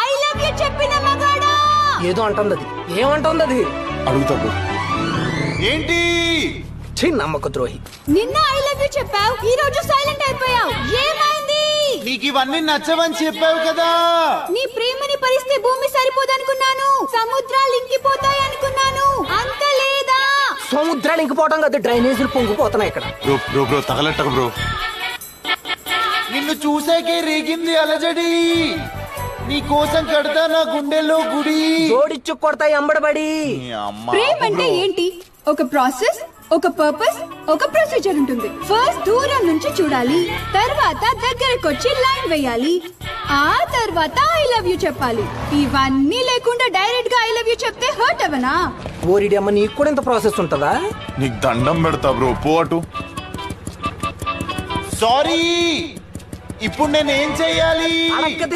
I love you చెప్పిన మగాడా. ఏదో అంటుంది అది. ఏమంటుంది అది? అడుగుతా బ్రో. ఏంటి? నమ్మక ద్రోహి. నిన్న ఐ లవ్ యూ చెప్పావు, ఈ రోజు సైలెంట్ అయిపోయావు. ఏమైంది? నీకు ఇవన్నీ నచ్చవని చెప్పావు కదా. నీ ప్రేమని పరిస్తే భూమి సరిపోదనుకున్నాను, సముద్రాలు ఇంకిపోతాయి అనుకున్నాను. అంత లేదా? సముద్రాలు ఇంకిపోవడం కదా, డ్రైనేజీలు పొంగిపోతున్నాయి ఇక్కడ. బ్రో బ్రో బ్రో తగలట్టకు బ్రో. నిన్ను చూసాకే రేగింది అలజడి. నీ కోసం కడతా నా గుండెల్లో గుడి. జోడిచ్చు కొడతాయి అంబడబడి. ప్రేమ అంటే ఏంటి? ఒక ప్రాసెస్, ఒక పర్పస్, ఒక ప్రొసీజర్ ఉంటుంది. ఫస్ట్ దూరం నుంచి చూడాలి, తర్వాత దగ్గరకొచ్చి లైన్ వేయాలి, ఆ తర్వాత ఐ లవ్ యూ చెప్పాలి. ఇవన్నీ లేకుండా డైరెక్ట్ గా ఐ లవ్ యూ చెప్తే హర్ట్ అవనా? ఓరిడి అమ్మ, నీకు కూడా ఇంత ప్రాసెస్ ఉంటుందా? నీకు దండం పెడతా బ్రో, పో అటు. సారీ, ఇప్పుడు నేనేం చెయ్యాలి?